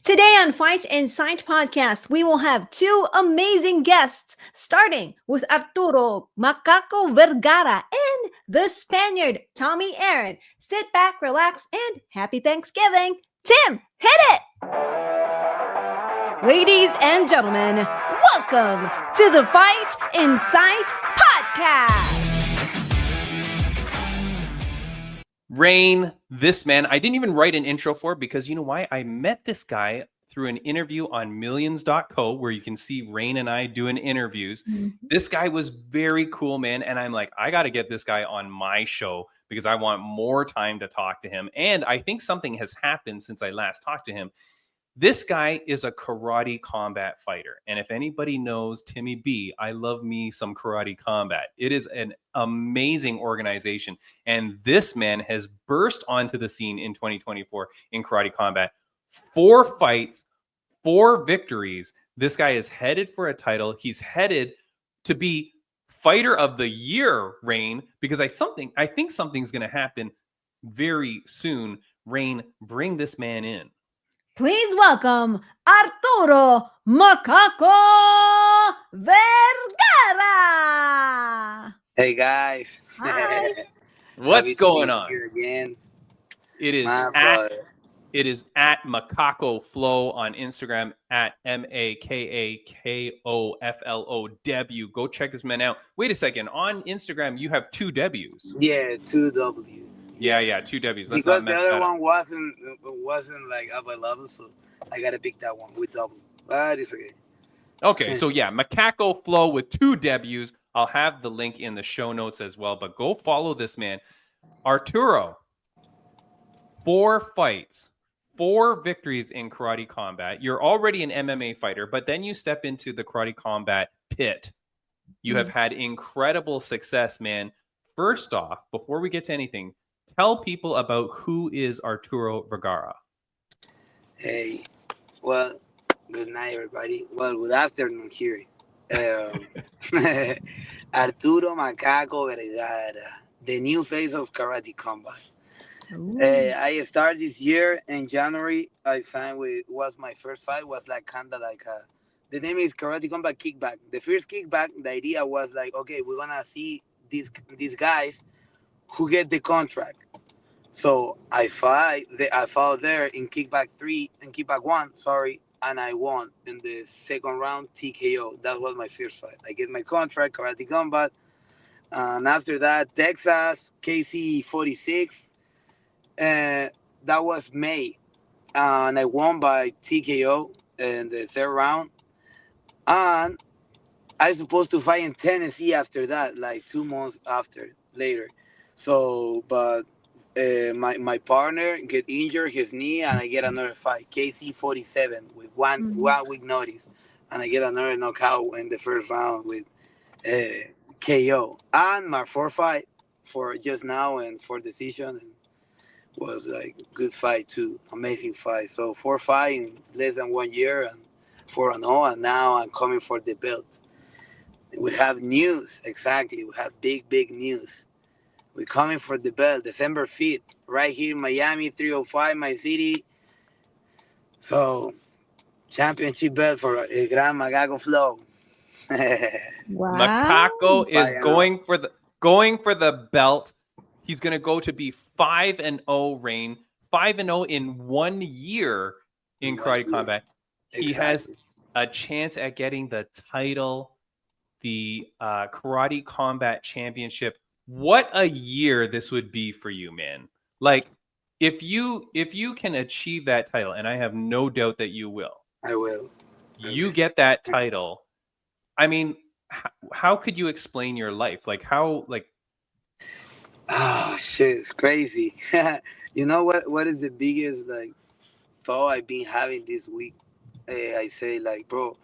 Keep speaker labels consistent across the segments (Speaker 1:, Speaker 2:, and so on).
Speaker 1: Today on Fight Insight podcast, we will have two amazing guests, starting with Arturo Macaco Vergara and the Spaniard Tommy Aaron. Sit back, relax, and happy Thanksgiving. Tim, hit it! Ladies and gentlemen, welcome to the Fight Insight podcast.
Speaker 2: Rain, this man, I didn't even write an intro for because you know why? I met this guy through an interview on millions.co where you can see Rain and I doing interviews. This guy was very cool, man. And I'm like, I got to get this guy on my show because I want more time to talk to him. And I think something has happened since I last talked to him. This guy is a karate combat fighter. And if anybody knows Timmy B, I love me some karate combat. It is an amazing organization. And this man has burst onto the scene in 2024 in karate combat. 4 fights, 4 victories. This guy is headed for a title. He's headed to be fighter of the year, Rain, because I think something's going to happen very soon. Rain, bring this man in.
Speaker 1: Please welcome Arturo Macaco Vergara.
Speaker 3: Hey guys.
Speaker 1: Hi.
Speaker 2: What's
Speaker 3: Happy to
Speaker 2: going
Speaker 3: be
Speaker 2: on?
Speaker 3: here again.
Speaker 2: It is at Macaco Flow on Instagram at MAKAKOFLOW. Go check this man out. Wait a second. On Instagram, you have 2 W's.
Speaker 3: Yeah, 2 W's.
Speaker 2: Yeah, 2 W's. Let's
Speaker 3: because
Speaker 2: not mess
Speaker 3: the other
Speaker 2: that up.
Speaker 3: one wasn't like up my level, so I gotta pick that one with double. But it's okay.
Speaker 2: Okay, so yeah, Macaco Flow with 2 W's. I'll have the link in the show notes as well, but go follow this man. Arturo, 4 fights, 4 victories in karate combat. You're already an MMA fighter, but then you step into the karate combat pit. You have had incredible success, man. First off, before we get to anything, tell people about who is Arturo Vergara.
Speaker 3: Hey, well, good night, everybody. Well, good afternoon here. Arturo Macaco Vergara, the new face of karate combat. I started this year in January. I signed was my first fight. Was like kind of like the name is Karate Combat Kickback. The first kickback, the idea was like, okay, we're gonna see these guys who get the contract. So I fought there in kickback 3 and kickback 1, sorry, and I won in the second round TKO. That was my first fight. I get my contract, Karate Combat, and after that, Texas KC 46. That was May, and I won by TKO in the third round. And I was supposed to fight in Tennessee after that, like 2 months later. So, but my partner get injured his knee, and I get another fight, KC 47, with one week notice, and I get another knockout in the first round with KO. And my 4th fight for just now and for decision. And was like good fight too, amazing fight. So 4 fights in less than 1 year and 4-0, and now I'm coming for the belt. We have news, exactly. We have big news. We're coming for the belt, December 5th, right here in Miami, 305, my city. So championship belt for El Gran Macaco Flow.
Speaker 1: Wow.
Speaker 2: Macaco is going for the belt. He's going to go to be 5-0, Rain. 5-0 in 1 year in karate combat. He has a chance at getting the title, the Karate Combat Championship. What a year this would be for you, man. Like, if you can achieve that title, and I have no doubt that you will.
Speaker 3: I will.
Speaker 2: You get that title. I mean, how could you explain your life? Like, how, like...
Speaker 3: Oh, shit, it's crazy. You know what is the biggest, like, thought I've been having this week? I say, like, bro,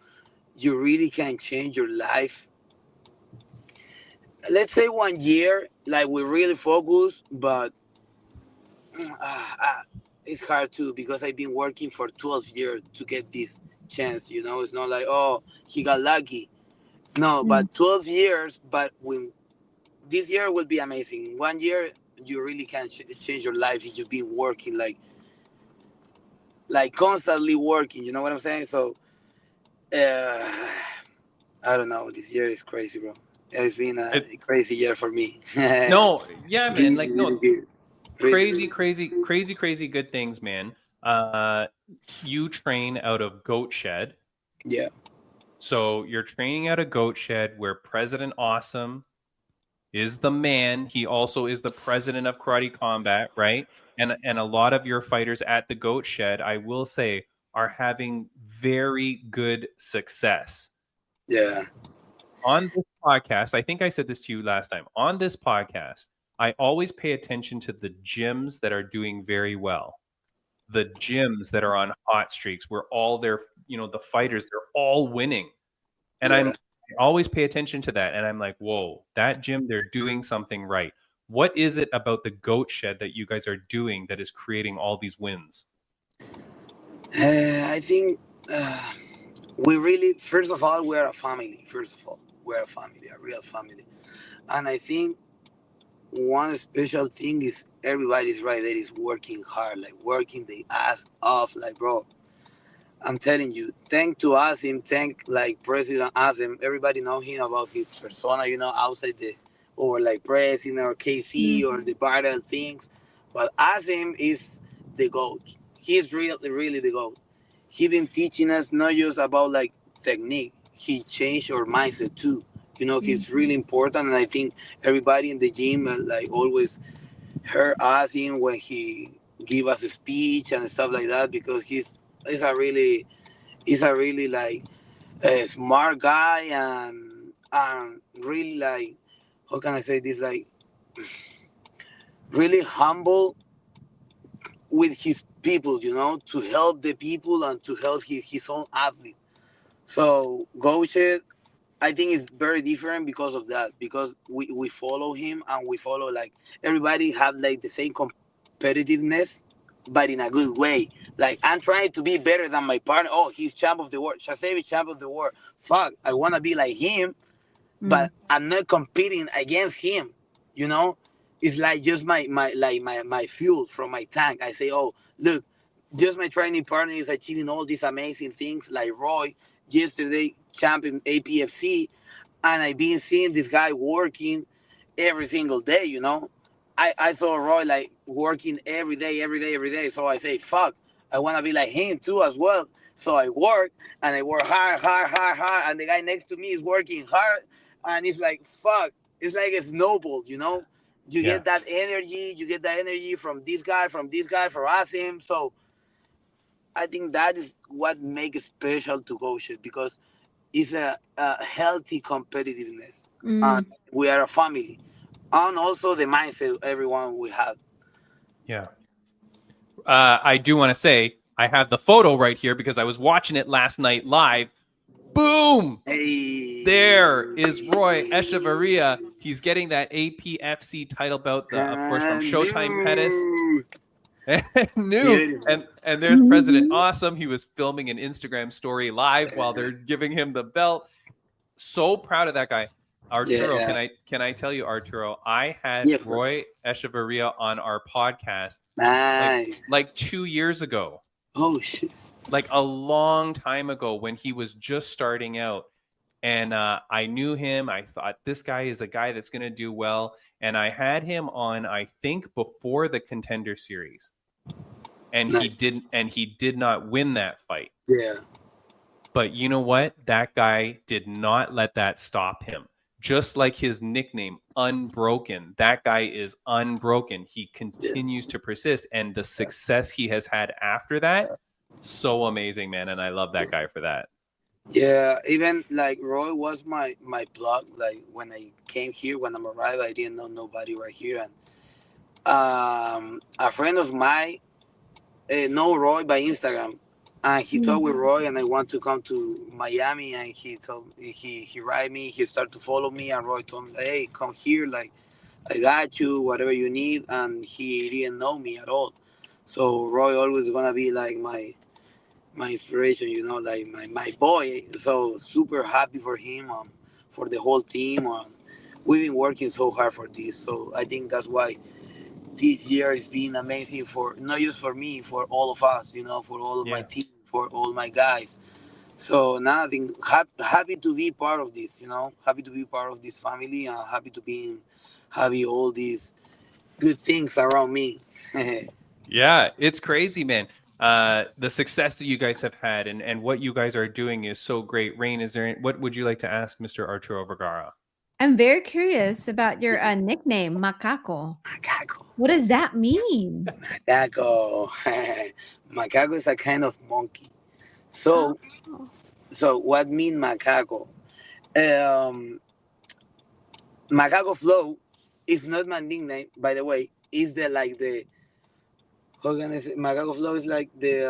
Speaker 3: you really can change your life. Let's say 1 year, like, we really focus, but it's hard too, because I've been working for 12 years to get this chance, you know? It's not like, oh, he got lucky. No, but 12 years, but when this year will be amazing. 1 year, you really can change your life if you've been working like like constantly working. You know what I'm saying? So uh, I don't know. This year is crazy, bro. It's been a
Speaker 2: It,
Speaker 3: crazy year for me.
Speaker 2: no, yeah, man.
Speaker 3: Really,
Speaker 2: Like,
Speaker 3: really
Speaker 2: no,
Speaker 3: good. Really,
Speaker 2: crazy,
Speaker 3: really.
Speaker 2: crazy, crazy, crazy good things, man. Uh, you train out of Goat Shed.
Speaker 3: Yeah,
Speaker 2: So you're training out of Goat Shed where President Awesome is the man. He also is the president of Karate Combat, right? And a lot of your fighters at the Goat Shed, I will say, are having very good success.
Speaker 3: yeah.
Speaker 2: On this podcast, I think I said this to you last time. On this podcast, I always pay attention to the gyms that are doing very well. The gyms that are on hot streaks where all their, the fighters, they're all winning. And
Speaker 3: Yeah.
Speaker 2: I always pay attention to that. And I'm like, whoa, that gym, they're doing something right. What is it about the Goat Shed that you guys are doing that is creating all these wins?
Speaker 3: I think we really, first of all, we're a family. First of all, we're a family, a real family. And I think one special thing is everybody's right there is working hard, like working the ass off, like bro. I'm telling you, thank to Asim, thank like President Asim. Everybody know him about his persona, outside the or like president or KC or the battle things. But Asim is the GOAT. He's really, really the GOAT. He been teaching us not just about like technique. He changed our mindset too. He's really important, and I think everybody in the gym like always heard Asim when he give us a speech and stuff like that because he's a really like a smart guy and really like how can I say this like really humble with his people, to help the people and to help his own athlete. So Goshen, I think it's very different because of that because we follow him and we follow like everybody have like the same competitiveness but in a good way. Like I'm trying to be better than my partner. Oh, he's champ of the world. Shasevi champ of the world. Fuck, I wanna be like him, but I'm not competing against him. You know, it's like just my fuel from my tank. I say, oh look, just my training partner is achieving all these amazing things. Like Roy yesterday, champion APFC, and I've been seeing this guy working every single day. I saw Roy like working every day, every day, every day. So I say, fuck, I want to be like him too as well. So I work and I work hard, hard, hard, hard. And the guy next to me is working hard. And it's like, fuck, it's like a snowball, You
Speaker 2: Yeah.
Speaker 3: get that energy, from this guy, from Asim. So I think that is what makes it special to Go Shit because it's a healthy competitiveness. And we are a family. And also the mindset everyone we have.
Speaker 2: Yeah. I do want to say I have the photo right here because I was watching it last night live. Boom!
Speaker 3: Hey.
Speaker 2: There is Roy Echevarria. He's getting that APFC title bout, of course, from Showtime Pettis.
Speaker 3: New.
Speaker 2: New.
Speaker 3: Beautiful.
Speaker 2: And there's President Awesome. He was filming an Instagram story live while they're giving him the belt. So proud of that guy. Arturo,
Speaker 3: Yeah.
Speaker 2: can I tell you, Arturo, I had
Speaker 3: Yeah.
Speaker 2: Roy Echevarria on our podcast
Speaker 3: Nice.
Speaker 2: like 2 years ago.
Speaker 3: Oh shit.
Speaker 2: Like a long time ago when he was just starting out. And I knew him. I thought this guy is a guy that's going to do well. And I had him on, I think, before the Contender Series. And
Speaker 3: Nice.
Speaker 2: he did not win that fight.
Speaker 3: Yeah.
Speaker 2: But you know what? That guy did not let that stop him. Just like his nickname, Unbroken. That guy is unbroken. He continues to persist. And the success he has had after that, so amazing, man. And I love that guy for that.
Speaker 3: Yeah, even like Roy was my blog. Like when I came here, when I'm arrived, I didn't know nobody right here, and a friend of mine know Roy by Instagram, and he talked with Roy, and I want to come to Miami, and he told he write me, he started to follow me, and Roy told me, hey, come here, like I got you, whatever you need, and he didn't know me at all, so Roy always gonna be like my inspiration, like my boy. So super happy for him, for the whole team. We've been working so hard for this, so I think that's why this year has been amazing for not just for me, for all of us, for all of my
Speaker 2: Yeah.
Speaker 3: team, for all my guys. So now I think happy to be part of this, happy to be part of this family, and happy to be having all these good things around me.
Speaker 2: Yeah, it's crazy, man. The success that you guys have had and what you guys are doing is so great. Rain, what would you like to ask Mr. Arturo Vergara?
Speaker 1: I'm very curious about your nickname, Macaco.
Speaker 3: Macaco.
Speaker 1: What does that mean?
Speaker 3: Macaco. Macaco is a kind of monkey. So,
Speaker 1: Oh.
Speaker 3: so what mean macaco? Um, Macaco Flow is not my nickname, by the way. Is the how can I say? Macaco Flow is like the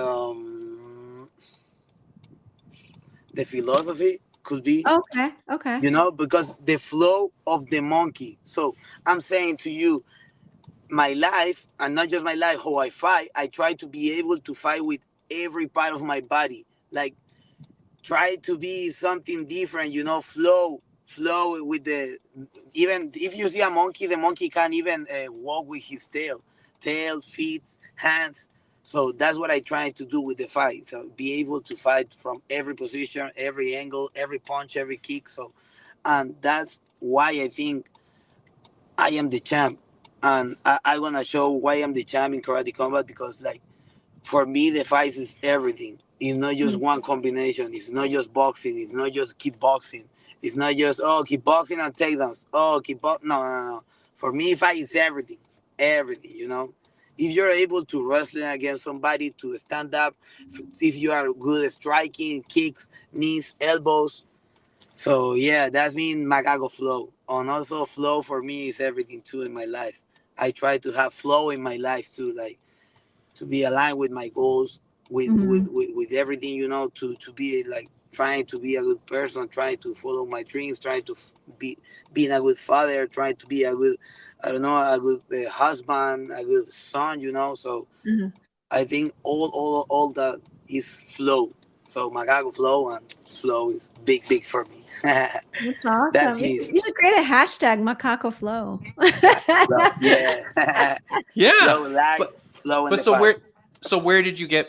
Speaker 3: philosophy could be,
Speaker 1: Okay, okay.
Speaker 3: because the flow of the monkey. So I'm saying to you, my life, and not just my life, how I fight. I try to be able to fight with every part of my body, like try to be something different, flow with the, even if you see a monkey, the monkey can't even walk with his tail, feet, hands. So that's what I try to do with the fight. So be able to fight from every position, every angle, every punch, every kick. So, and that's why I think I am the champ. And I want to show why I'm the champ in karate combat, because like for me, the fight is everything. It's not just
Speaker 1: Mm.
Speaker 3: one combination. It's not just boxing. It's not just kickboxing. It's not just kickboxing and takedowns. No. For me, fight is everything, everything. If you're able to wrestle against somebody, to stand up, if you are good at striking, kicks, knees, elbows. So yeah, that's mean Magago flow. And also flow for me is everything too in my life. I try to have flow in my life too, like to be aligned with my goals,
Speaker 1: Mhm.
Speaker 3: with everything, to be like trying to be a good person, trying to follow my dreams, trying to be being a good father, trying to be a good, I don't know, a good husband, a good son, So
Speaker 1: Mhm.
Speaker 3: I think all that is flow. So Magago flow, and flow is big for me.
Speaker 1: That's
Speaker 3: That's
Speaker 1: awesome.
Speaker 3: me.
Speaker 1: You should create a hashtag Macaco Flow.
Speaker 3: Flow. Yeah.
Speaker 2: Yeah.
Speaker 3: Flow in life,
Speaker 2: But
Speaker 3: flow in
Speaker 2: but
Speaker 3: the fight.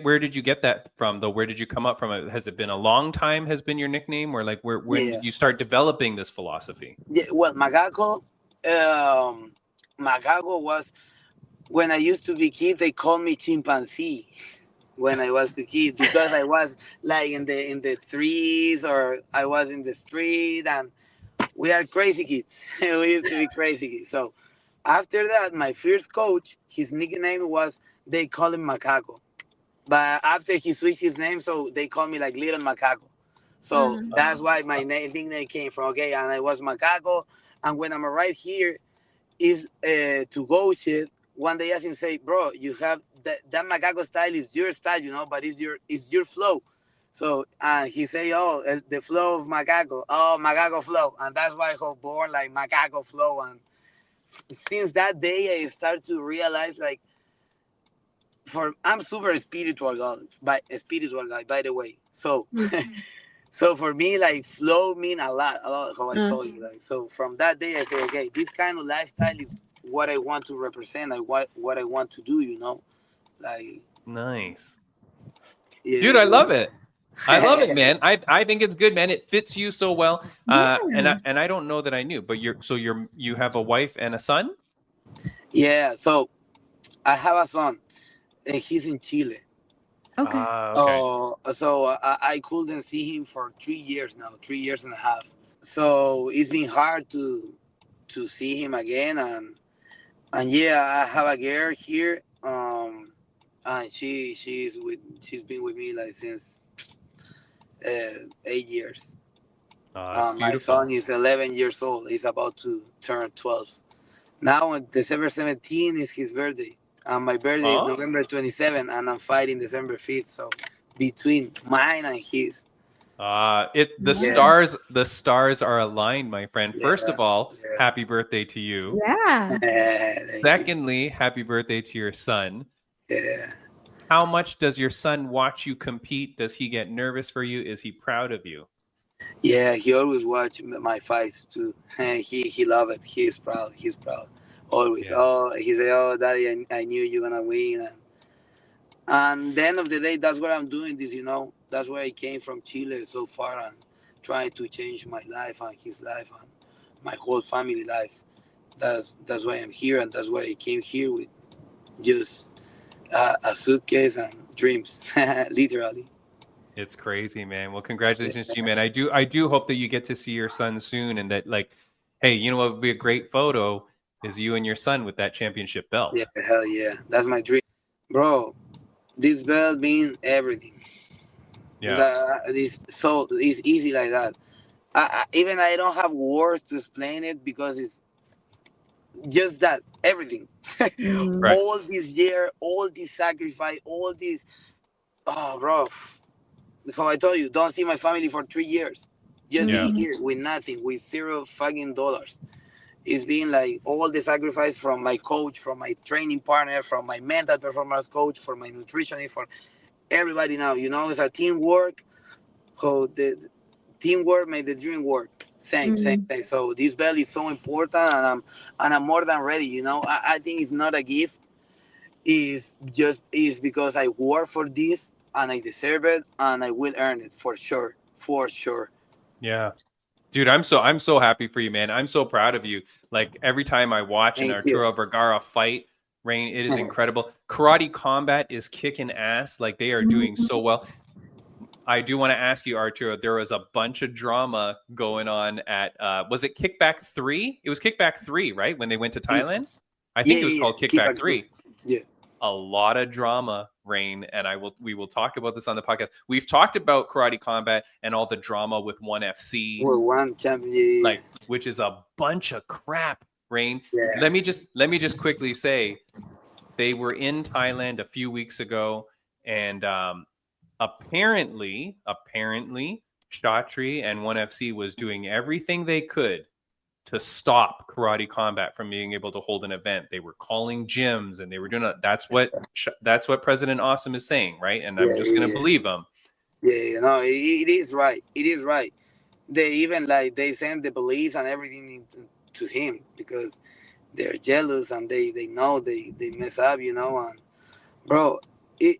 Speaker 2: where did you get that from though? Where did you come up from it? Has it been a long time has been your nickname, or like when
Speaker 3: Yeah.
Speaker 2: did you start developing this philosophy?
Speaker 3: Yeah, well, Macaco was when I used to be kid. They called me chimpanzee when I was a kid, because I was like in the trees, or I was in the street, and we are crazy kids. We used to be crazy kids. So after that, my first coach, his nickname was, they call him Macaco. But after he switched his name, so they call me like Little Macaco. So
Speaker 1: Mhm.
Speaker 3: that's
Speaker 2: Oh,
Speaker 3: why my nickname came from. Okay, and I was Macaco. And when I'm right here, is to go shit. One day I asked him, say, bro, you have that Macaco style is your style, but it's your flow. So he say, oh, the flow of Macaco, oh, Macaco flow, and that's why I was born like Macaco flow. And since that day, I start to realize like, for I'm super spiritual guy, by the way. So
Speaker 1: Mm.
Speaker 3: so for me, like flow mean a lot, how I
Speaker 1: Uh,
Speaker 3: told you. Like, so from that day I say, okay, this kind of lifestyle is what I want to represent, like what I want to do, like,
Speaker 2: nice.
Speaker 3: yeah.
Speaker 2: Dude, I
Speaker 3: So
Speaker 2: love it. I love it, man. I think it's good, man. It fits you so well. And
Speaker 1: yeah.
Speaker 2: I don't know that I knew, but you have a wife and a son?
Speaker 3: yeah, so I have a son, and he's in Chile.
Speaker 1: Okay.
Speaker 2: Okay.
Speaker 3: So I couldn't see him for 3 years now, 3 years and a half. So it's been hard to see him again. And yeah, I have a girl here. And she's been with me like since 8 years.
Speaker 2: It's
Speaker 3: My son
Speaker 2: beautiful.
Speaker 3: is 11 years old. He's about to turn 12. Now on December 17th is his birthday. And my birthday is
Speaker 2: Oh,
Speaker 3: November 27th, and I'm fighting December 5th. So between mine and his.
Speaker 2: it
Speaker 3: Yeah,
Speaker 2: the stars are aligned, my friend. First
Speaker 3: yeah,
Speaker 2: of all,
Speaker 3: yeah.
Speaker 2: happy birthday to you.
Speaker 1: Yeah.
Speaker 3: Thank you.
Speaker 2: Secondly, happy birthday to your son.
Speaker 3: Yeah.
Speaker 2: How much does your son watch you compete? Does he get nervous for you? Is he proud of you?
Speaker 3: Yeah, he always watch my fights too. He love it. He's proud. He's proud. Always.
Speaker 2: Yeah.
Speaker 3: Oh, he said, "Oh, Daddy, I knew you're gonna win." And the end of the day, that's what I'm doing. This, that's where I came from Chile so far, and trying to change my life and his life and my whole family life. That's why I'm here, and that's why I came here with just a suitcase and dreams, literally.
Speaker 2: It's crazy, man. Well, congratulations to you, man. I do hope that you get to see your son soon, and that, like, hey, you know what would be a great photo is you and your son with that championship belt.
Speaker 3: Yeah, hell yeah, that's my dream, bro. This belt means everything.
Speaker 2: Yeah.
Speaker 3: It's easy like that. Even I don't have words to explain it because it's just that everything.
Speaker 2: Right.
Speaker 3: All this year, all this sacrifice, all this. Oh, bro. How I told you, don't see my family for 3 years. Just
Speaker 2: Yeah.
Speaker 3: being here with nothing, with zero fucking dollars. It's been like all the sacrifice from my coach, from my training partner, from my mental performance coach, for my nutritionist, for everybody now. It's a teamwork. How the teamwork made the dream work. Same, same, same. So this belt is so important, and I'm more than ready. I think it's not a gift. Is because I work for this and I deserve it and I will earn it for sure, for sure.
Speaker 2: Yeah. Dude, I'm so happy for you, man. I'm so proud of you. Like, every time I watch an
Speaker 3: Thank you.
Speaker 2: Arturo Vergara fight, Rain, it is incredible. Karate Combat is kicking ass. Like, they are doing so well. I do want to ask you, Arturo, there was a bunch of drama going on at was it Kickback 3? It was Kickback 3, right? When they went to Thailand? I
Speaker 3: Yeah,
Speaker 2: think it was
Speaker 3: yeah,
Speaker 2: called
Speaker 3: yeah. Keep
Speaker 2: Kickback
Speaker 3: back to
Speaker 2: 3.
Speaker 3: yeah.
Speaker 2: A lot of drama, Rain, and we will talk about this on the podcast. We've talked about Karate Combat and all the drama with ONE FC,
Speaker 3: We're one champion. Yeah,
Speaker 2: like, which is a bunch of crap, Rain.
Speaker 3: yeah.
Speaker 2: Let me just quickly say, they were in Thailand a few weeks ago, and apparently, Shatri and ONE FC was doing everything they could to stop Karate Combat from being able to hold an event. They were calling gyms, and they were doing that's what President Awesome is saying, right? And I'm just
Speaker 3: Yeah,
Speaker 2: gonna
Speaker 3: yeah.
Speaker 2: believe him.
Speaker 3: Yeah, it is right. It is right. They even like they send the police and everything to him because they're jealous and they know they mess up, and bro, it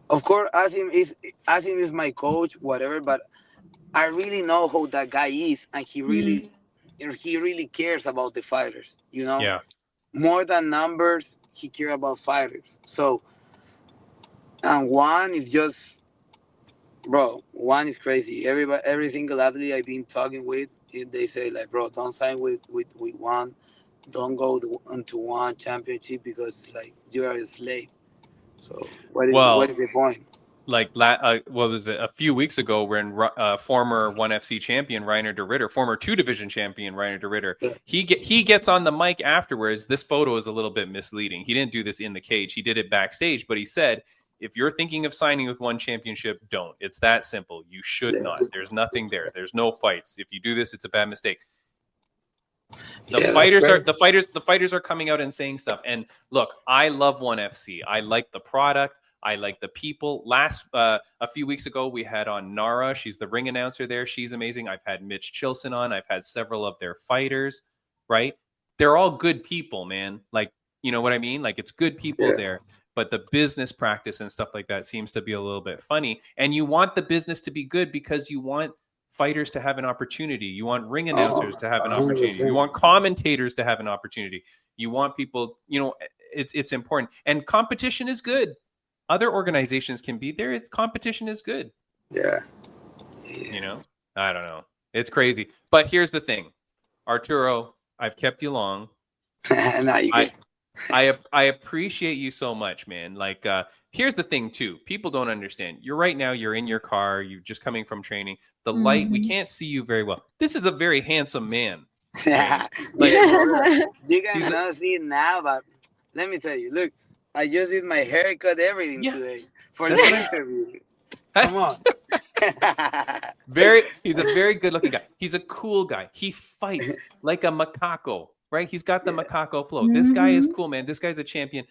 Speaker 3: of course Asim is my coach, whatever, but I really know how that guy is, and he really cares about the fighters,
Speaker 2: Yeah.
Speaker 3: more than numbers. He cares about fighters. So, and one is just, bro, one is crazy. Every single athlete I've been talking with, they say like, bro, don't sign with one, don't go into one championship because it's like you are a slave. So what is the point?
Speaker 2: Like, what was it, a few weeks ago, when former ONE FC champion Reiner de Ritter, former 2 division champion Reiner de Ritter,
Speaker 3: Yeah.
Speaker 2: he gets on the mic afterwards. This photo is a little bit misleading. He didn't do this in the cage. He did it backstage, but he said, if you're thinking of signing with one championship, don't. It's that simple. You should not. There's nothing there. There's no fights. If you do this, it's a bad mistake. The fighters are coming out and saying stuff. And look, I love ONE FC. I like the product. I like the people. A few weeks ago, we had on Nara. She's the ring announcer there. She's amazing. I've had Mitch Chilson on. I've had several of their fighters, right? They're all good people, man. Like, you know what I mean? Like, it's good people there. But the business practice and stuff like that seems to be a little bit funny. And you want the business to be good because you want fighters to have an opportunity. You want ring announcers to have an opportunity. You want commentators to have an opportunity. You want people, it's important. And competition is good. Other organizations can be there. Competition is good.
Speaker 3: Yeah.
Speaker 2: I don't know. It's crazy. But here's the thing, Arturo, I've kept you long.
Speaker 3: Nah, you good.
Speaker 2: I appreciate you so much, man. Like, here's the thing too. People don't understand. You're in your car. You're just coming from training. The light, we can't see you very well. This is a very handsome man.
Speaker 3: Yeah, bro. You guys not see it now, but let me tell you. Look, I just did my haircut, everything today for the interview. Come on.
Speaker 2: He's a very good-looking guy. He's a cool guy. He fights like a macaco, right? He's got the macaco flow. This guy is cool, man. This guy's a champion.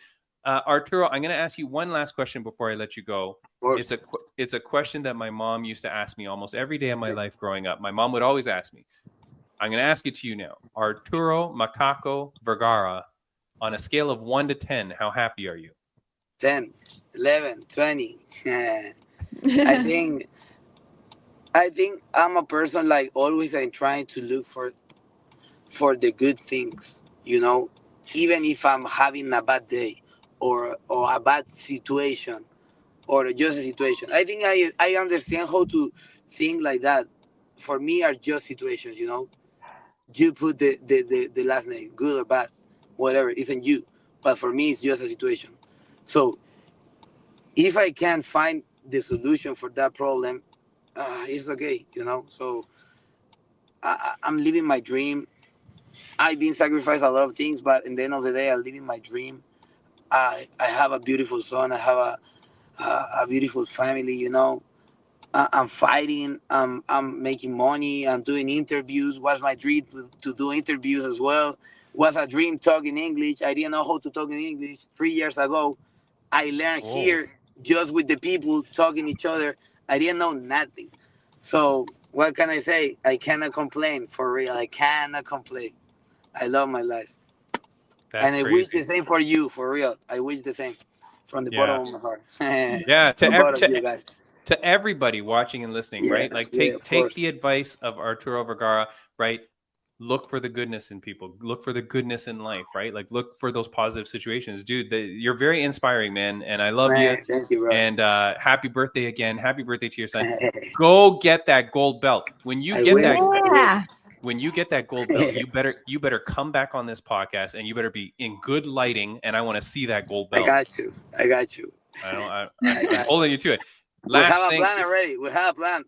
Speaker 2: Arturo, I'm going to ask you one last question before I let you go. It's a question that my mom used to ask me almost every day of my life growing up. My mom would always ask me, I'm going to ask it to you now. Arturo Macaco Vergara, on a scale of 1 to 10, how happy are you?
Speaker 3: 10, 11, 20. I think I'm a person like always. I'm trying to look for the good things, even if I'm having a bad day or a bad situation or just a situation. I think I understand how to think like that. For me, are just situations. You put the last name, good or bad, whatever, isn't you. But for me, it's just a situation. So if I can't find the solution for that problem, it's okay. So I'm living my dream. I've been sacrificed a lot of things, but in the end of the day, I'm living my dream. I have a beautiful son. I have a beautiful family. I'm fighting. I'm making money. I'm doing interviews. Was my dream to do interviews as well. Was a dream talking English. I didn't know how to talk in English 3 years ago. I learned here just with the people talking each other. I didn't know nothing. So what can I say? I cannot complain, for real. I cannot complain. I love my life.
Speaker 2: That's
Speaker 3: And I wish
Speaker 2: crazy.
Speaker 3: the same for you, for real. I wish the same from the bottom of my heart.
Speaker 2: Yeah,
Speaker 3: For both of you guys.
Speaker 2: to everybody watching and listening,
Speaker 3: Yeah,
Speaker 2: right? Like
Speaker 3: yeah, of
Speaker 2: take
Speaker 3: course.
Speaker 2: the advice of Arturo Vergara, right? Look for the goodness in people. Look for the goodness in life, right? Like look for those positive situations, dude. You're very inspiring, man, and I love you.
Speaker 3: Man, thank you, bro.
Speaker 2: And happy birthday again! Happy birthday to your son. Go get that gold belt. When you get that gold belt, you better come back on this podcast, and you better be in good lighting. And I want to see that gold belt.
Speaker 3: I got you.
Speaker 2: I'm holding you to it.
Speaker 3: We have a plan already. We have a plan.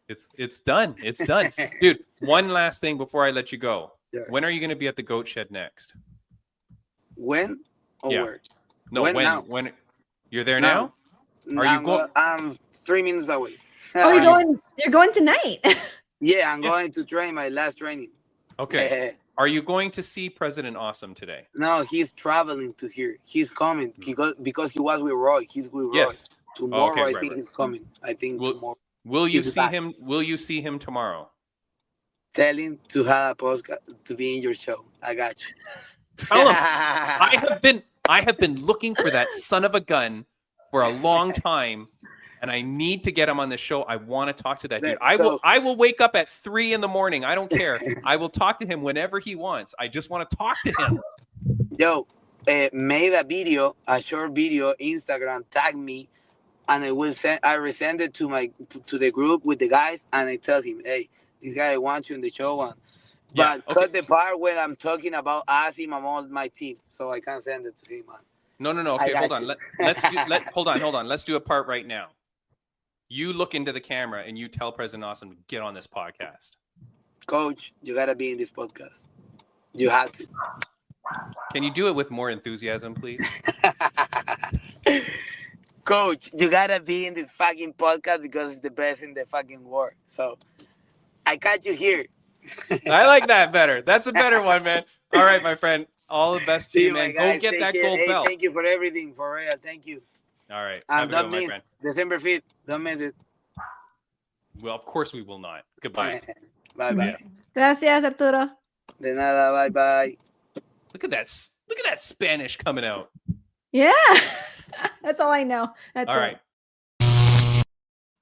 Speaker 2: It's done. It's done. Dude, one last thing before I let you go.
Speaker 3: Sure.
Speaker 2: When are you going to be at the Goat Shed next?
Speaker 3: When or where?
Speaker 2: No, when?
Speaker 3: Now?
Speaker 2: When you're there now? Are you going?
Speaker 3: I'm 3 minutes away.
Speaker 1: Oh, you're going tonight.
Speaker 3: Yeah, I'm going to train my last training.
Speaker 2: Okay. Are you going to see President Awesome today?
Speaker 3: No, he's traveling to here. He's coming. Because he was with Roy. He's with Roy.
Speaker 2: Yes.
Speaker 3: Tomorrow, I think he's coming. I think tomorrow.
Speaker 2: Will you see him? Will you see him tomorrow?
Speaker 3: Tell him to have a podcast to be in your show. I got you.
Speaker 2: Tell him. I have been looking for that son of a gun for a long time, and I need to get him on the show. I want to talk to that dude. I will wake up at 3 a.m. I don't care. I will talk to him whenever he wants. I just want to talk to him.
Speaker 3: Yo, made a short video, Instagram, tag me, and I will send it to the group with the guys, and I tell him, hey, this guy wants you in the show, but cut the part when I'm talking about Asim and all my team, so I can't send it to him, man.
Speaker 2: No. Okay, hold on. Hold on. Let's do a part right now. You look into the camera and you tell President Awesome to get on this podcast.
Speaker 3: Coach, you gotta be in this podcast. You have to.
Speaker 2: Can you do it with more enthusiasm, please?
Speaker 3: Coach, you gotta be in this fucking podcast because it's the best in the fucking world. So I got you here.
Speaker 2: I like that better. That's a better one, man. All right, my friend. All the best to you, man. Go get that gold belt.
Speaker 3: Thank you for everything, for real. Thank you.
Speaker 2: All right.
Speaker 3: Don't miss December 5th. Don't miss it.
Speaker 2: Well, of course we will not. Goodbye.
Speaker 3: Bye-bye.
Speaker 1: Gracias, Arturo.
Speaker 3: De nada. Bye-bye.
Speaker 2: Look at that Spanish coming out.
Speaker 1: Yeah. That's all I know. That's
Speaker 2: all right.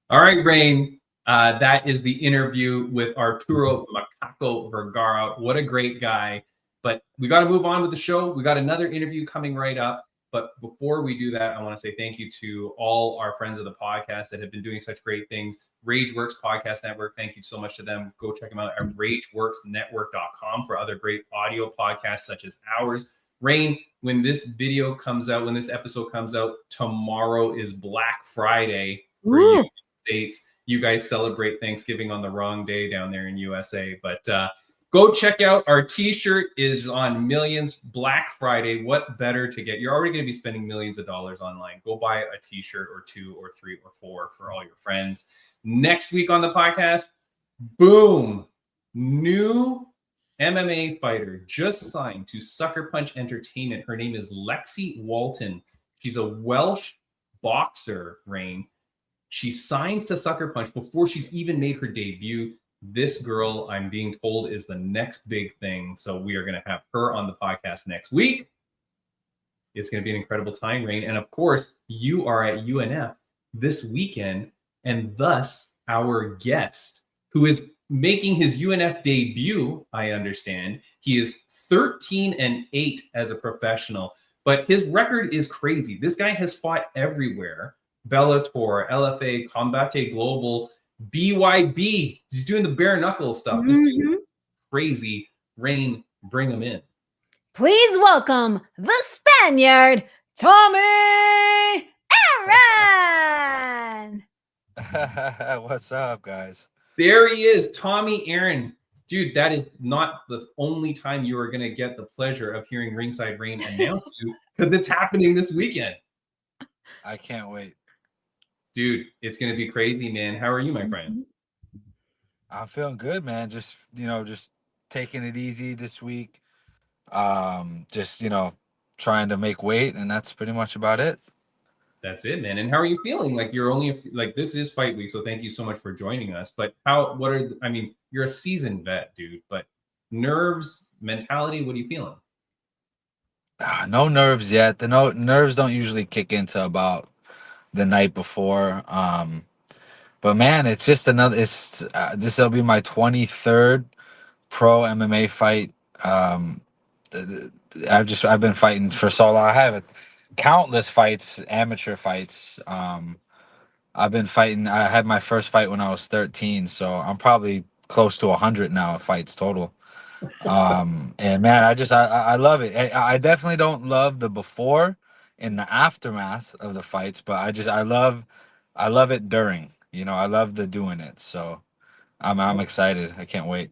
Speaker 2: All right, Rain. That is the interview with Arturo Macaco Vergara. What a great guy. But we got to move on with the show. We got another interview coming right up. But before we do that, I want to say thank you to all our friends of the podcast that have been doing such great things. RageWorks Podcast Network, thank you so much to them. Go check them out at RageWorksNetwork.com for other great audio podcasts such as ours. Rain, when this video comes out, when this episode comes out, tomorrow is Black Friday for you in the States. You guys celebrate Thanksgiving on the wrong day down there in USA. But go check out our t-shirt is on Millions Black Friday. What better to get? You're already going to be spending millions of dollars online. Go buy a t-shirt or 2 or 3 or 4 for all your friends. Next week on the podcast, boom, new MMA fighter just signed to Sucker Punch Entertainment. Her name is Lexi Walton. She's a Welsh boxer, Rain. She signs to Sucker Punch before she's even made her debut. This girl, I'm being told, is the next big thing. So we are going to have her on the podcast next week. It's going to be an incredible time, Rain. And of course, you are at UNF this weekend, and thus our guest, who is making his UNF debut, I understand. He is 13-8 as a professional, but his record is crazy. This guy has fought everywhere. Bellator, LFA, Combate Global, BYB. He's doing the bare knuckle stuff. This dude is crazy. Rain, bring him in.
Speaker 1: Please welcome the Spaniard, Tommy Aaron.
Speaker 4: What's up, guys?
Speaker 2: There he is, Tommy Aaron. Dude, that is not the only time you are going to get the pleasure of hearing Ringside Rain announce you, because it's happening this weekend.
Speaker 4: I can't wait.
Speaker 2: Dude, it's going to be crazy, man. How are you, my friend?
Speaker 4: I'm feeling good, man. Just taking it easy this week. Just trying to make weight, and that's pretty much about it.
Speaker 2: That's it, man. And how are you feeling? Like, you're only this is fight week, so thank you so much for joining us. But you're a seasoned vet, dude, but nerves, mentality, what are you feeling?
Speaker 4: No nerves yet. The nerves don't usually kick into about the night before. But man, it's just this will be my 23rd pro MMA fight. I've been fighting for so long. I have countless fights, amateur fights. I've been fighting. I had my first fight when I was 13, so I'm probably close to 100 now fights total. And man, I love it. I definitely don't love the before and the aftermath of the fights, but I love it during. I love the doing it. So I'm excited. I can't wait.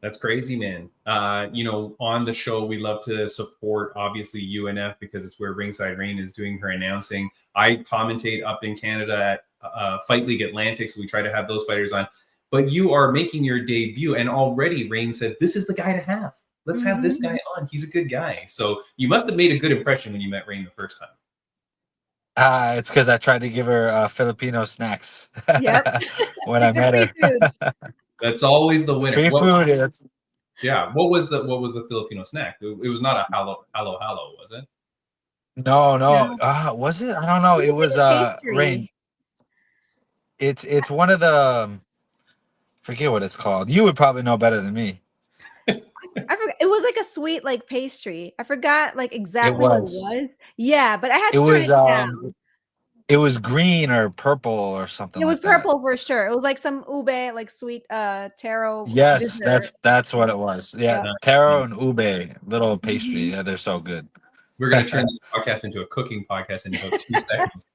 Speaker 2: That's crazy, man. On the show, we love to support, obviously, UNF, because it's where Ringside Rain is doing her announcing. I commentate up in Canada at Fight League Atlantic, so we try to have those fighters on. But you are making your debut, and already Rain said, this is the guy to have. Let's have this guy on. He's a good guy. So you must have made a good impression when you met Rain the first time.
Speaker 4: It's because I tried to give her Filipino snacks.
Speaker 1: Yep.
Speaker 4: When I met her.
Speaker 2: That's always the winner.
Speaker 4: Free food.
Speaker 2: Yeah. What was the Filipino snack? It was not a hello, was it?
Speaker 4: No. Was it? I don't know. It was Rain. It's one of the forget what it's called. You would probably know better than me.
Speaker 1: I forgot. It was like a sweet pastry. I forgot exactly what it was. Yeah, but I had to turn it down.
Speaker 4: It was green or purple or something.
Speaker 1: It was purple for sure. It was like some ube, sweet taro.
Speaker 4: Yes,
Speaker 1: dessert.
Speaker 4: that's what it was. Yeah, taro and ube, little pastry. Yeah, they're so good.
Speaker 2: We're gonna turn this podcast into a cooking podcast in about 2 seconds.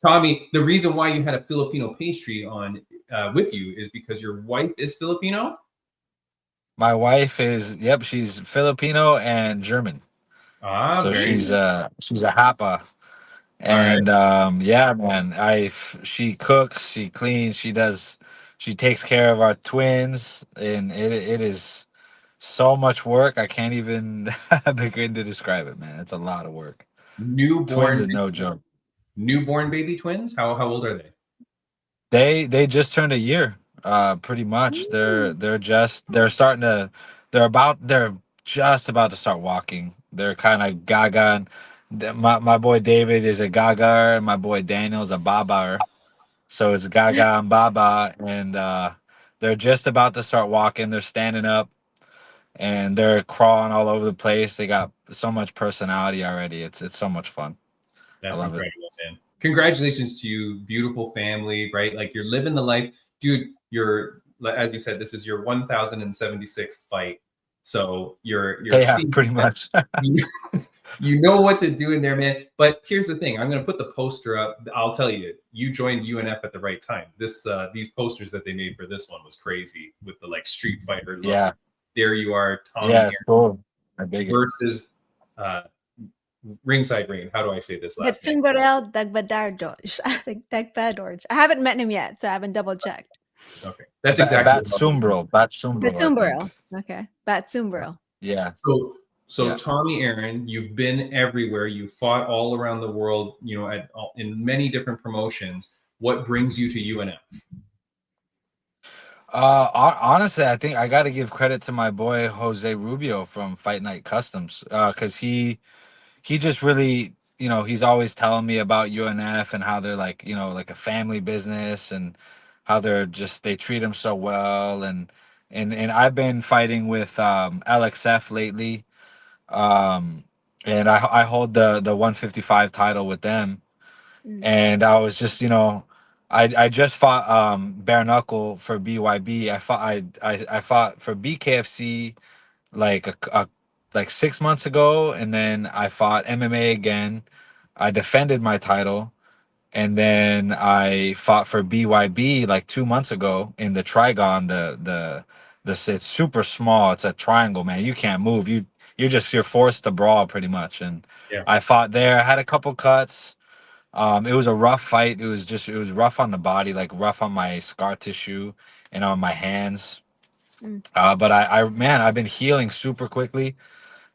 Speaker 2: Tommy, the reason why you had a Filipino pastry on with you is because your wife is Filipino?
Speaker 4: My wife is, she's Filipino and German. So she's a Hapa. And yeah, man, she cooks, she cleans, she takes care of our twins, and it is so much work. I can't even begin to describe it, man. It's a lot of work. Twins is no joke.
Speaker 2: Newborn baby twins? How old are they?
Speaker 4: They just turned a year, pretty much. They're just about to start walking. They're kind of gaga. My boy David is a gaga, and my boy Daniel is a baba. So it's gaga and baba, and they're just about to start walking. They're standing up, and they're crawling all over the place. They got so much personality already. It's so much fun.
Speaker 2: That's incredible, man. Congratulations to you, beautiful family, right? Like, you're living the life, dude. You're, as you said, this is your 1076th fight. So you're
Speaker 4: pretty much.
Speaker 2: You know what to do in there, man. But here's the thing. I'm going to put the poster up. I'll tell you, you joined UNF at the right time. These posters that they made for this one was crazy, with the Street Fighter look.
Speaker 4: Yeah.
Speaker 2: There you are, Tommy.
Speaker 4: Yeah, it's cool.
Speaker 2: Versus Ringside Rain. How do I say this last name?
Speaker 1: Dagbadorj. I haven't met him yet, so I haven't double checked.
Speaker 2: Okay. That's exactly
Speaker 4: Batsumbril.
Speaker 1: Okay. Batsumbril.
Speaker 4: Yeah.
Speaker 2: So Tommy Aaron, you've been everywhere. You fought all around the world, in many different promotions. What brings you to UNF?
Speaker 4: Honestly, I think I got to give credit to my boy Jose Rubio from Fight Night Customs, because he just really, he's always telling me about UNF and how they're like, like a family business, and how they treat him so well. And I've been fighting with LXF lately, and I hold the 155 title with them. And I was just, I just fought bare knuckle for BYB. I fought for BKFC like like 6 months ago, and then I fought MMA again. I defended my title, and then I fought for BYB like 2 months ago in the Trigon. It's super small. It's a triangle, man. You can't move. You're forced to brawl pretty much. And
Speaker 2: Yeah.
Speaker 4: I fought there. I had a couple cuts. It was a rough fight. It was rough on the body, like rough on my scar tissue and on my hands. But man, I've been healing super quickly.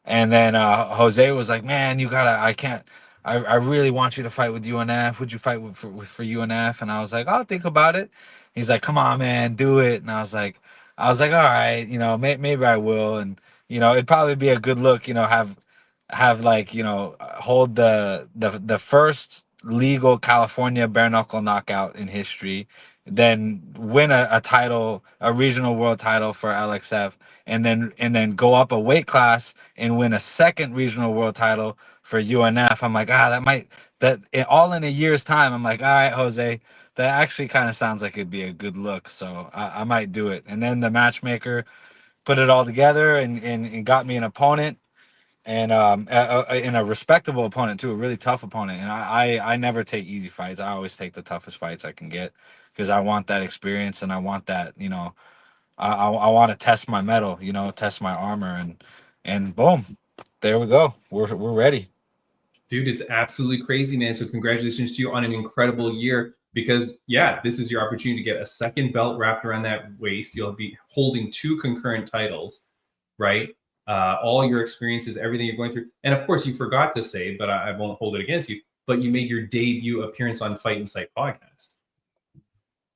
Speaker 4: And then Jose was like, "Man, you gotta. I can't. I really want you to fight with UNF. Would you fight for UNF?" And I was like, "I'll think about it." He's like, "Come on, man, do it." And I was like, "All right, maybe I will." And it'd probably be a good look, have like hold the first legal California bare knuckle knockout in history, then win a title, a regional world title for LXF, and then go up a weight class and win a second regional world title for UNF. I'm like, all in a year's time. I'm like, all right, Jose, that actually kind of sounds like it'd be a good look. So I might do it. And then the matchmaker put it all together and got me an opponent, and in a respectable opponent too, a really tough opponent. And I never take easy fights. I always take the toughest fights I can get, because I want that experience, and I want that, I want to test my metal, test my armor, and boom, there we go. We're ready.
Speaker 2: Dude, it's absolutely crazy, man. So congratulations to you on an incredible year, because yeah, this is your opportunity to get a second belt wrapped around that waist. You'll be holding 2 concurrent titles, right? All your experiences, everything you're going through. And of course, you forgot to say, but I won't hold it against you, but you made your debut appearance on Fight and Sight podcast.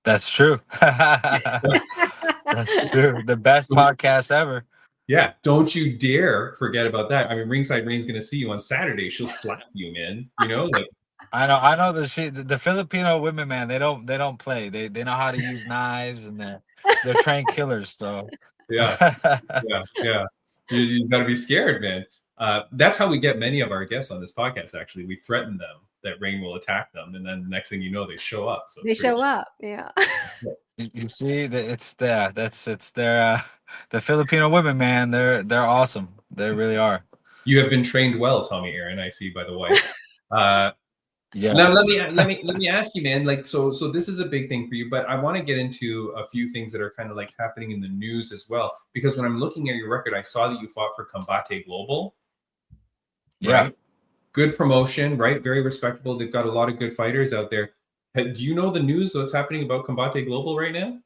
Speaker 4: That's true. That's true. The best podcast ever.
Speaker 2: Yeah, don't you dare forget about that. I mean, Ringside Rain's going to see you on Saturday. She'll slap you, man. Like,
Speaker 4: I know the Filipino women, man. They don't play. They know how to use knives, and they're trained killers. So
Speaker 2: yeah. You got to be scared, man. That's how we get many of our guests on this podcast. Actually, we threaten them that Rain will attack them, and then the next thing you know, they show up. So
Speaker 1: They show up. Yeah.
Speaker 4: You see that it's their the Filipino women, man. They're awesome. They really are.
Speaker 2: You have been trained well, Tommy Aaron. I see by the way.
Speaker 4: Yes.
Speaker 2: Now let me ask you, man. Like, so this is a big thing for you, but I want to get into a few things that are kind of like happening in the news as well. Because when I'm looking at your record, I saw that you fought for Combate Global.
Speaker 4: Yeah.
Speaker 2: Right? Good promotion, right? Very respectable. They've got a lot of good fighters out there. Do you know the news that's happening about Combate Global right now?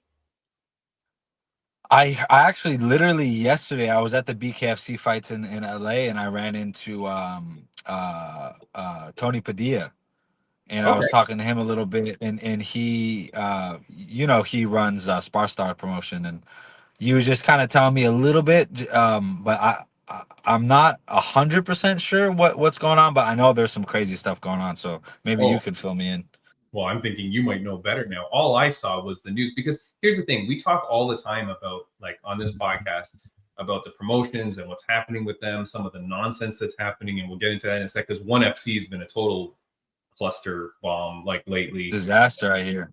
Speaker 4: I actually literally yesterday I was at the BKFC fights in LA, and I ran into Tony Padilla, and I was talking to him a little bit, and he he runs Spar Star promotion, and he was just kind of telling me a little bit, but I'm not 100% sure what's going on, but I know there's some crazy stuff going on, so maybe you could fill me in.
Speaker 2: Well, I'm thinking you might know better now. All I saw was the news, because here's the thing. We talk all the time about, like, on this podcast, about the promotions and what's happening with them, some of the nonsense that's happening. And we'll get into that in a sec, because 1FC has been a total cluster bomb, like, lately.
Speaker 4: Disaster, I hear.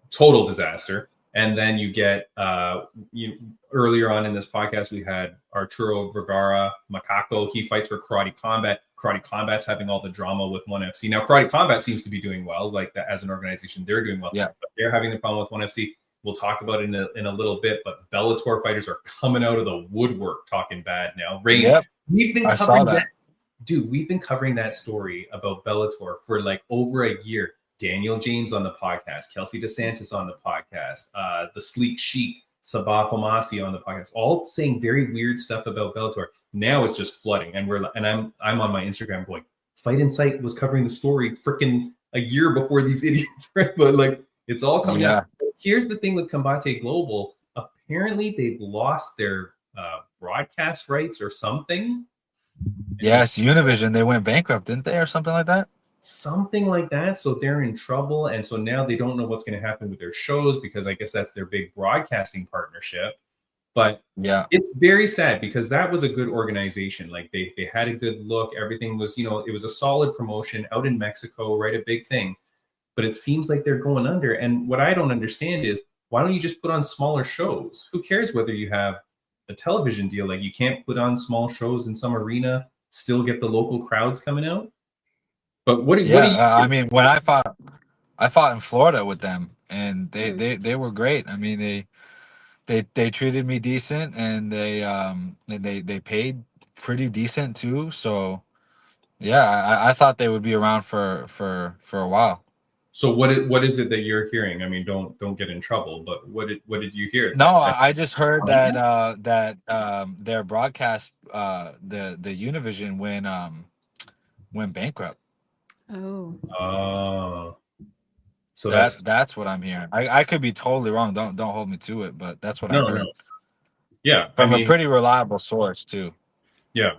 Speaker 2: Total disaster. And then you get, earlier on in this podcast, we had Arturo Vergara, Macaco. He fights for Karate Combat. Karate Combat's having all the drama with 1FC. Now, Karate Combat seems to be doing well. Like, that as an organization, they're doing well.
Speaker 4: Yeah.
Speaker 2: But they're having a problem with 1FC. We'll talk about it in a little bit. But Bellator fighters are coming out of the woodwork talking bad now. Rain,
Speaker 4: yep.
Speaker 2: We've been covering that. Dude, we've been covering that story about Bellator for like over a year. Daniel James on the podcast, Kelsey DeSantis on the podcast, the Sleek Sheik, Sabah Homasi on the podcast, all saying very weird stuff about Bellator. Now it's just flooding, and I'm on my Instagram going, Fight and Sight was covering the story freaking a year before these idiots, right? But like, it's all coming out. Here's the thing with Combate Global. apparently they've lost their broadcast rights or something.
Speaker 4: Yes, Univision, they went bankrupt, didn't they, or something like that?
Speaker 2: Something like that. So they're in trouble. And so now they don't know what's going to happen with their shows, because I guess that's their big broadcasting partnership. But
Speaker 4: Yeah.
Speaker 2: it's very sad, because that was a good organization. Like they had a good look. Everything was, it was a solid promotion out in Mexico, right? A big thing. But it seems like they're going under. And what I don't understand is, why don't you just put on smaller shows? Who cares whether you have a television deal? Like, you can't put on small shows in some arena, still get the local crowds coming out. But what do you?
Speaker 4: I mean, when I fought in Florida with them, and they were great. I mean, they treated me decent, and they paid pretty decent too. So yeah, I thought they would be around for a while.
Speaker 2: So what is it that you're hearing? I mean, don't get in trouble. But what did you hear?
Speaker 4: No, I just heard that their broadcast, the Univision went bankrupt.
Speaker 2: Oh. So
Speaker 4: that's what I'm hearing. I could be totally wrong. Don't hold me to it, but that's what I heard.
Speaker 2: No. Yeah,
Speaker 4: From a pretty reliable source too.
Speaker 2: Yeah.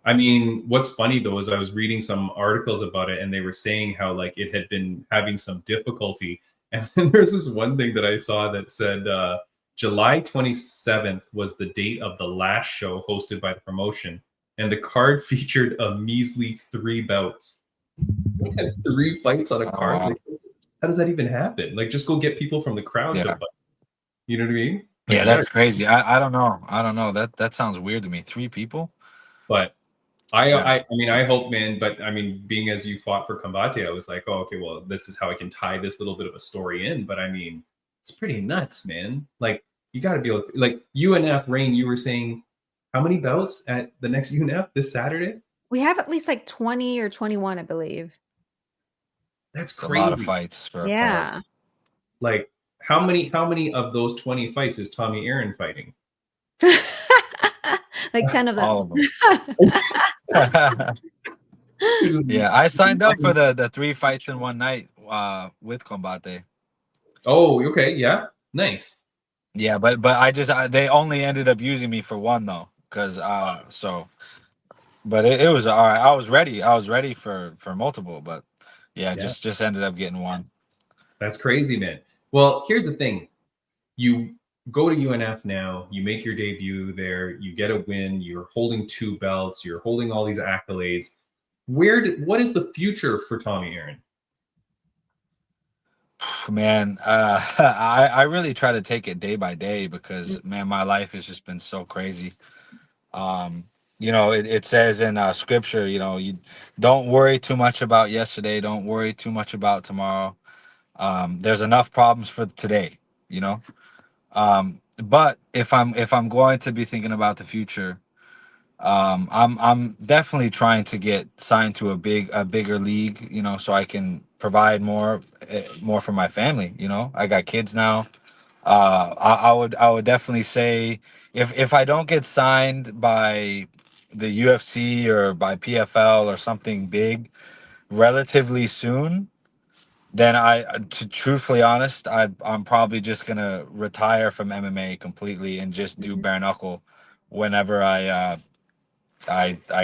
Speaker 2: I mean, what's funny though is I was reading some articles about it, and they were saying how like it had been having some difficulty. And then there's this one thing that I saw that said July 27th was the date of the last show hosted by the promotion, and the card featured a measly 3 bouts. They had 3 fights on a card.
Speaker 4: Wow.
Speaker 2: Like, how does that even happen? Like, just go get people from the crowd to fight. You know what I mean? Like,
Speaker 4: yeah, that's crazy. I don't know. That sounds weird to me. 3 people.
Speaker 2: But I mean, I hope, man. But I mean, being as you fought for Combate, I was like, oh, okay, well, this is how I can tie this little bit of a story in. But I mean, it's pretty nuts, man. Like, you got to be able to, like, UNF, Rain, you were saying how many bouts at the next UNF this Saturday?
Speaker 1: We have at least like 20 or 21, I believe.
Speaker 2: That's crazy.
Speaker 4: A lot of fights for a card.
Speaker 2: Like, how many of those 20 fights is Tommy Aaron fighting?
Speaker 1: Like 10 of them.
Speaker 4: All of them. Yeah, I signed up for the 3 fights in one night with Combate.
Speaker 2: Oh, okay, yeah, nice.
Speaker 4: Yeah, but they only ended up using me for one though, because but it was all right. I was ready for multiple, but yeah, just ended up getting one.
Speaker 2: That's crazy, man. Well, here's the thing: you go to UNF now, you make your debut there, you get a win, you're holding 2 belts, you're holding all these accolades. What is the future for Tommy Aaron?
Speaker 4: Man, I really try to take it day by day, because man, my life has just been so crazy. It says in scripture, you don't worry too much about yesterday, don't worry too much about tomorrow. There's enough problems for today, but if I'm going to be thinking about the future, I'm definitely trying to get signed to a bigger league, so I can provide more for my family. I got kids now. I would definitely say, if I don't get signed by the UFC or by PFL or something big relatively soon, then to truthfully honest, I'm probably just gonna retire from MMA completely and just do bare knuckle whenever I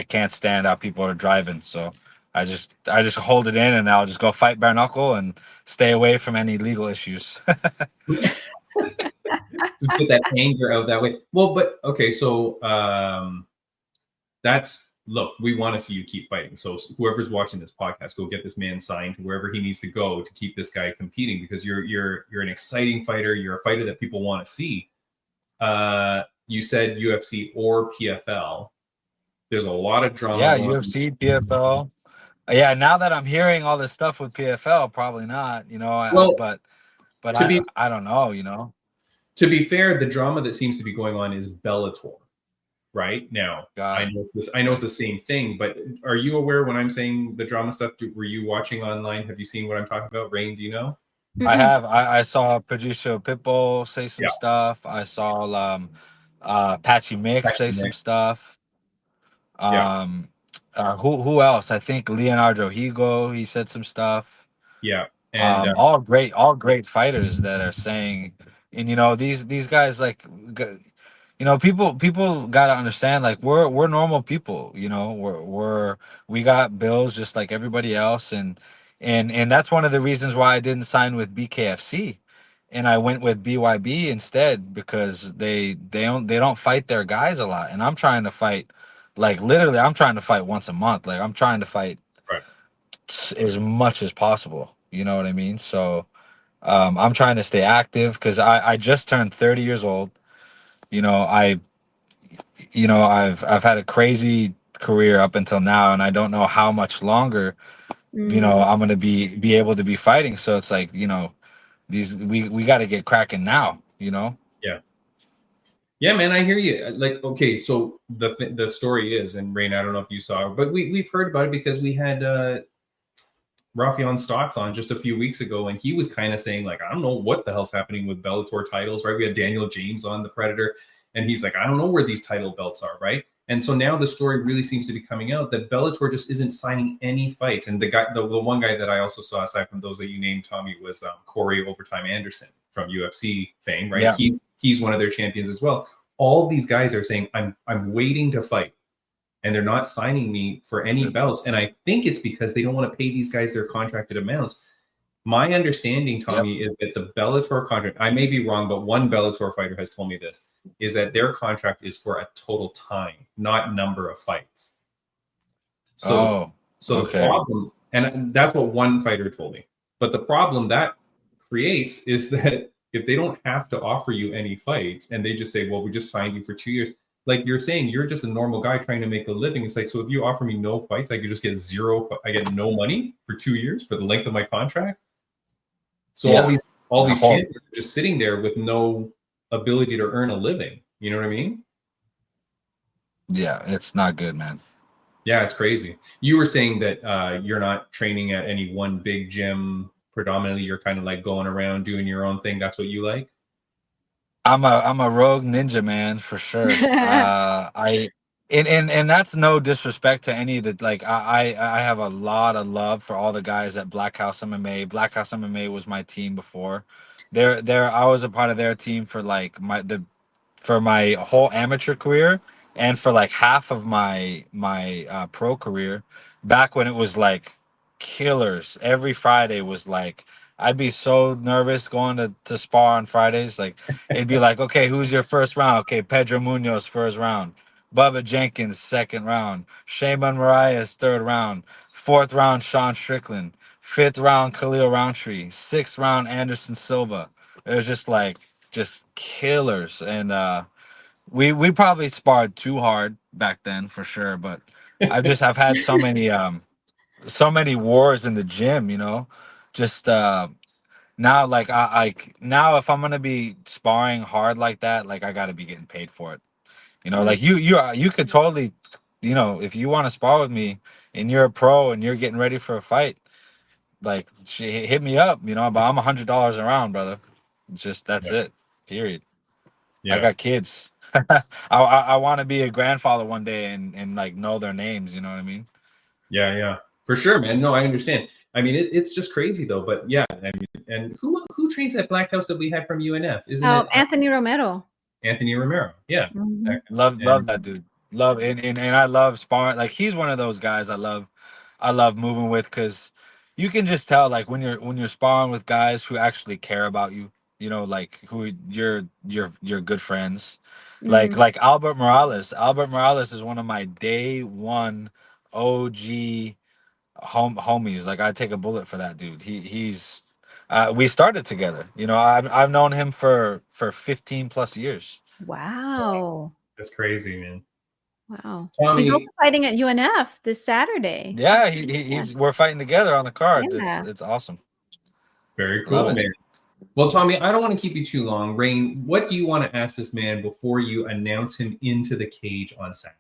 Speaker 4: can't stand how people are driving. So I just hold it in, and I'll just go fight bare knuckle and stay away from any legal issues.
Speaker 2: Just get that anger out that way. Well, but okay, so look, we want to see you keep fighting. So whoever's watching this podcast, go get this man signed to wherever he needs to go to keep this guy competing, because you're an exciting fighter. You're a fighter that people want to see. You said UFC or PFL. There's a lot of drama.
Speaker 4: Yeah, UFC, PFL. Yeah, now that I'm hearing all this stuff with PFL, probably not. But I don't know.
Speaker 2: To be fair, the drama that seems to be going on is Bellator. Right now, I know it's the same thing, but are you aware when I'm saying the drama stuff? Were you watching online? Have you seen what I'm talking about? Rain, do you know?
Speaker 4: I have. I saw producer Pitbull say some stuff. I saw Patchy Mix say some stuff. Who else? I think Leonardo Higo, he said some stuff.
Speaker 2: Yeah. And
Speaker 4: all great fighters that are saying, And these guys, like, people got to understand, like, we're normal people. We got bills just like everybody else. And that's one of the reasons why I didn't sign with BKFC, and I went with BYB instead, because they don't fight their guys a lot, and I'm trying to fight, like, literally, I'm trying to fight once a month. Like, I'm trying to fight
Speaker 2: Right.
Speaker 4: as much as possible. You know what I mean? So I'm trying to stay active, because I just turned 30 years old. You know, I've had a crazy career up until now, and I don't know how much longer,
Speaker 1: Mm.
Speaker 4: I'm gonna be able to be fighting. So it's like, these we got to get cracking now.
Speaker 2: Yeah. Yeah, man, I hear you. Like, okay, so the story is, and Rain, I don't know if you saw, but we've heard about it because we had Rafion Stotts on just a few weeks ago, and he was kind of saying, like, I don't know what the hell's happening with Bellator titles, right? We had Daniel James on, the Predator, and he's like, I don't know where these title belts are, right? And so now the story really seems to be coming out that Bellator just isn't signing any fights. And the one guy that I also saw, aside from those that you named, Tommy, was Corey Overtime Anderson from UFC fame, right?
Speaker 4: Yeah.
Speaker 2: He's one of their champions as well. All these guys are saying, I'm waiting to fight, and they're not signing me for any belts. And I think it's because they don't want to pay these guys their contracted amounts. My understanding, Tommy, is that the Bellator contract, I may be wrong, but one Bellator fighter has told me this, is that their contract is for a total time, not number of fights. So, the
Speaker 4: Okay.
Speaker 2: problem, and that's what one fighter told me, but the problem that creates is that if they don't have to offer you any fights, and they just say, well, we just signed you for 2 years, like you're saying, you're just a normal guy trying to make a living. It's like, so if you offer me no fights, I could just get I get no money for 2 years for the length of my contract. So
Speaker 4: Yeah.
Speaker 2: all these champions are just sitting there with no ability to earn a living. You know what I mean?
Speaker 4: Yeah, it's not good, man.
Speaker 2: Yeah, it's crazy. You were saying that you're not training at any one big gym. Predominantly, you're kind of like going around doing your own thing. That's what you like?
Speaker 4: I'm a rogue ninja, man, for sure. I and that's no disrespect to any of the, like, I have a lot of love for all the guys at Black House MMA. Black House MMA was my team before. I was a part of their team for like for my whole amateur career, and for like half of my pro career, back when it was like killers. Every Friday was like, I'd be so nervous going to spar on Fridays. Like, it'd be like, okay, who's your first round? Okay, Pedro Munoz first round, Bubba Jenkins second round, Shaman Marias third round, fourth round Sean Strickland, fifth round Khalil Roundtree, sixth round Anderson Silva. It was just killers. And we probably sparred too hard back then, for sure. But I've had so many wars in the gym, just now, like, now, if I'm gonna be sparring hard like that, like, I gotta be getting paid for it. Like, you could totally, if you want to spar with me and you're a pro and you're getting ready for a fight, like, hit me up, but I'm $100 a round, brother. It's just, that's it, period. I
Speaker 2: Yeah.
Speaker 4: got kids. I want to be a grandfather one day, and like, know their names. You know what I mean?
Speaker 2: Yeah, for sure, man. No, I understand. I mean, it's just crazy though. But yeah, I mean, and who trains at Black House that we had from UNF? Isn't it
Speaker 1: Anthony Romero.
Speaker 2: Anthony Romero? Yeah.
Speaker 1: Mhm.
Speaker 4: Love that dude. Love, and I love sparring. Like, he's one of those guys I love moving with, because you can just tell, like, when you're sparring with guys who actually care about you. Like, who you're good friends. Like
Speaker 1: Mm.
Speaker 4: like Albert Morales. Albert Morales is one of my day one OG homies. Like, I take a bullet for that dude. He's we started together. I've known him for 15 plus years.
Speaker 1: Wow.
Speaker 2: That's crazy, man.
Speaker 1: Wow. He's also
Speaker 2: Tommy,
Speaker 1: fighting at UNF this Saturday.
Speaker 4: Yeah, he's we're fighting together on the card. It's
Speaker 1: Yeah.
Speaker 4: it's awesome.
Speaker 2: very
Speaker 4: Love
Speaker 2: cool,
Speaker 4: it.
Speaker 2: man. Well, Tommy, I don't want to keep you too long. Rain, what do you want to ask this man before you announce him into the cage on Saturday?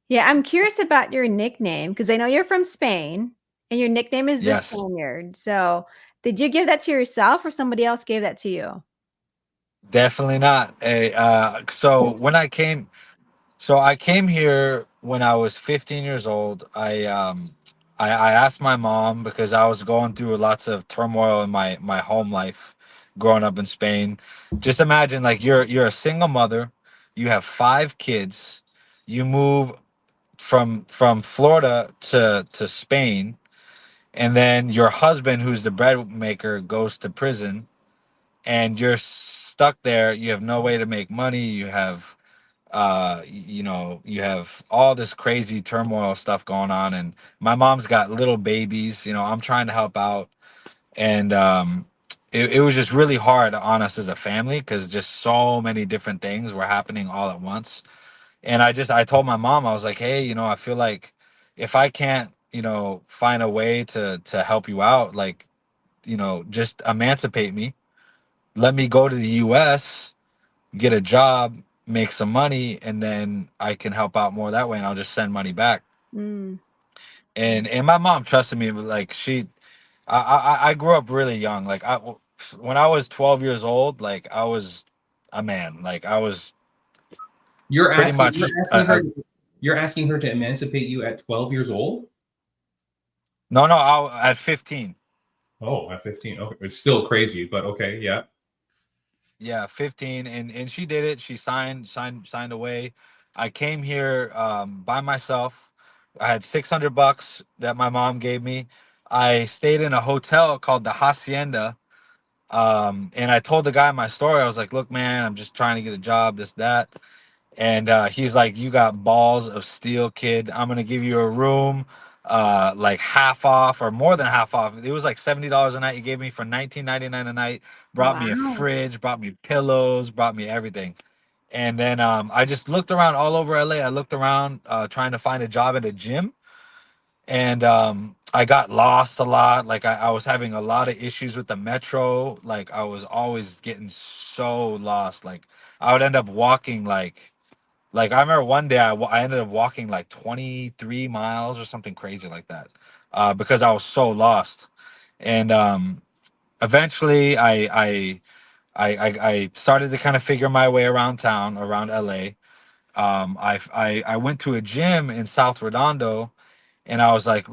Speaker 1: Yeah, I'm curious about your nickname because I know you're from Spain and your nickname is the
Speaker 4: Yes,
Speaker 1: Spaniard. So, did you give that to yourself or somebody else gave that to you?
Speaker 4: definitely not. So I came here when I was 15 years old. I asked my mom, because I was going through lots of turmoil in my home life, growing up in Spain. Just imagine like you're a single mother, you have 5 kids, you move from Florida to Spain, and then your husband, who's the bread maker, goes to prison, and you're stuck there. You have no way to make money. You have you have all this crazy turmoil stuff going on, and my mom's got little babies. I'm trying to help out, and it was just really hard on us as a family because just so many different things were happening all at once. And I told my mom, I was like, hey, I feel like if I can't find a way to help you out, like, just emancipate me, let me go to the US, get a job, make some money, and then I can help out more that way, and I'll just send money back.
Speaker 1: Mm.
Speaker 4: And my mom trusted me, but like I grew up really young. Like when I was 12 years old, like I was a man. Like I was
Speaker 2: You're
Speaker 4: pretty
Speaker 2: asking
Speaker 4: much
Speaker 2: you're asking her you're asking her to emancipate you at 12 years old?
Speaker 4: no, at 15.
Speaker 2: Oh, at 15. Okay. It's still crazy, but okay, yeah.
Speaker 4: Yeah, 15, and she did it. She signed away. I came here by myself. I had $600 that my mom gave me. I stayed in a hotel called the Hacienda. And I told the guy my story. I was like, "Look, man, I'm just trying to get a job, this, that." And he's like, "You got balls of steel, kid. I'm gonna give you a room, like half off or more than half off. It was like $70 a night. He gave me for 19.99 a night. Brought me a
Speaker 1: Wow.
Speaker 4: fridge, brought me pillows, brought me everything. And then I just looked around all over LA. I looked around trying to find a job at a gym, and I got lost a lot. Like I was having a lot of issues with the metro. Like I was always getting so lost. Like I would end up walking like I remember one day I ended up walking like 23 miles or something crazy like that, because I was so lost. And eventually I started to kind of figure my way around town, around LA. I went to a gym in South Redondo, and I was like,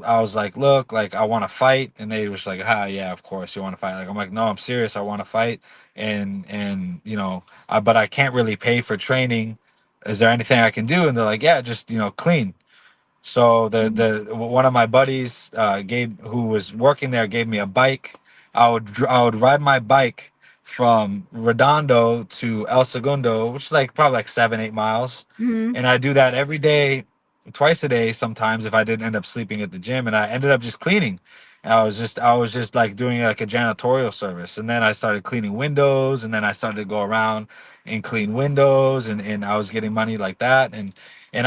Speaker 4: look, like I want to fight, and they was like, ah, yeah, of course you want to fight. Like I'm like, no, I'm serious, I want to fight, and but I can't really pay for training. Is there anything I can do? And they're like, yeah, just clean. So the one of my buddies gave who was working there gave me a bike. I would ride my bike from Redondo to El Segundo, which is like probably like 7-8 miles,
Speaker 1: Mm-hmm.
Speaker 4: and I do that every day, twice a day sometimes if I didn't end up sleeping at the gym, and I ended up just cleaning. And I was just like doing like a janitorial service, and then I started cleaning windows, and then I started to go around and clean windows, and I was getting money like that, and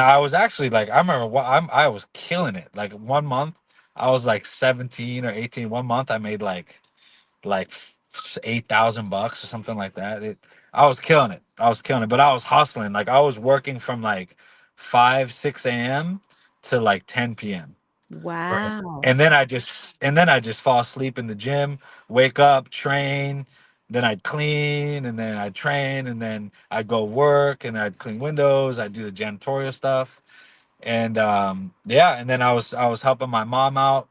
Speaker 4: I was actually like, I remember I was killing it. Like 1 month, I was like 17 or 18. 1 month, I made like $8,000 or something like that. I was killing it. I was killing it, but I was hustling. Like I was working from like 5 6 a.m. to like 10 p.m.
Speaker 2: Right.
Speaker 1: Wow.
Speaker 4: And then I just fall asleep in the gym, wake up, train, then I'd clean, and then I'd train, and then I'd go work, and I'd clean windows, I'd do the janitorial stuff. And yeah, and then I was helping my mom out,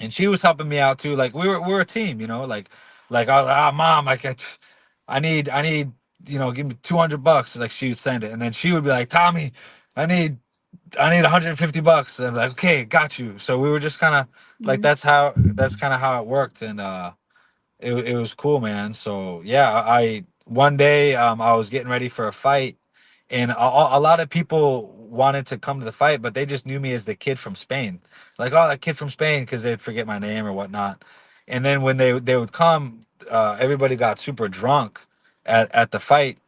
Speaker 4: and she was helping me out too. Like we're a team, like I was like, ah, mom, I need give me $200. Like she would send it, and then she would be like, Tommy, I need I need $150. And I'm like, okay, got you. So we were just kind of like,
Speaker 1: Mm.
Speaker 4: that's kind of how it worked. And it was cool, man. So yeah, I one day I was getting ready for a fight, and a lot of people wanted to come to the fight, but they just knew me as the kid from Spain, like, oh, that kid from Spain, because they'd forget my name or whatnot. And then when they would come, everybody got super drunk at the fight,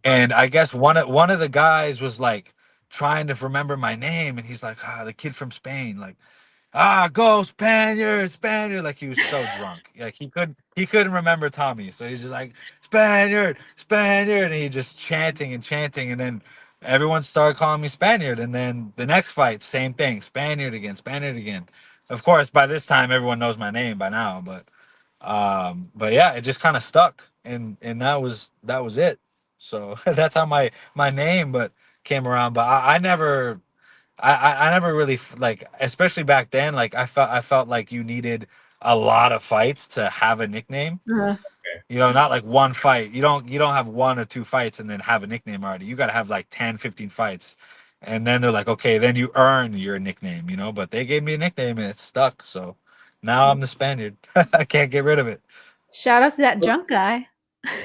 Speaker 4: and I guess one of the guys was like trying to remember my name, and he's like, ah, the kid from Spain, like, ah, go Spaniard, Spaniard. Like he was so drunk, like he couldn't remember Tommy, so he's just like, Spaniard, Spaniard, and he just chanting and chanting, and then everyone started calling me Spaniard, and then the next fight, same thing, Spaniard again, Spaniard again. Of course, by this time, everyone knows my name by now, but yeah, it just kind of stuck, and that was it. So that's how my name but came around. But I never really like, especially back then, like I felt like you needed a lot of fights to have a nickname. You know, not like one fight. You don't have 1 or 2 fights and then have a nickname already. You got to have like 10, 15 fights. And then they're like, okay, then you earn your nickname, you know, but they gave me a nickname and it stuck. So now I'm the Spaniard. I can't get rid of it.
Speaker 1: Shout out to that drunk guy.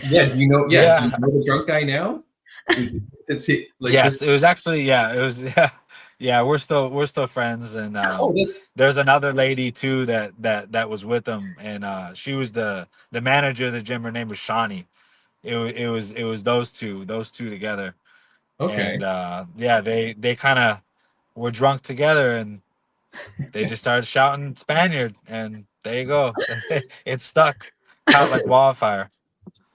Speaker 2: Yeah, do you know? Yeah, do you
Speaker 4: Yeah.
Speaker 2: know the drunk guy now? Is he like
Speaker 4: Yes,
Speaker 2: this?
Speaker 4: it was actually, yeah, it was, yeah, we're still friends. And
Speaker 2: Oh, that's
Speaker 4: there's another lady too that was with him, and she was the manager of the gym. Her name was Shawnee. It was those two together.
Speaker 2: okay.
Speaker 4: And yeah, they kind of were drunk together, and they just started shouting Spaniard, and there you go. It stuck, caught like wildfire.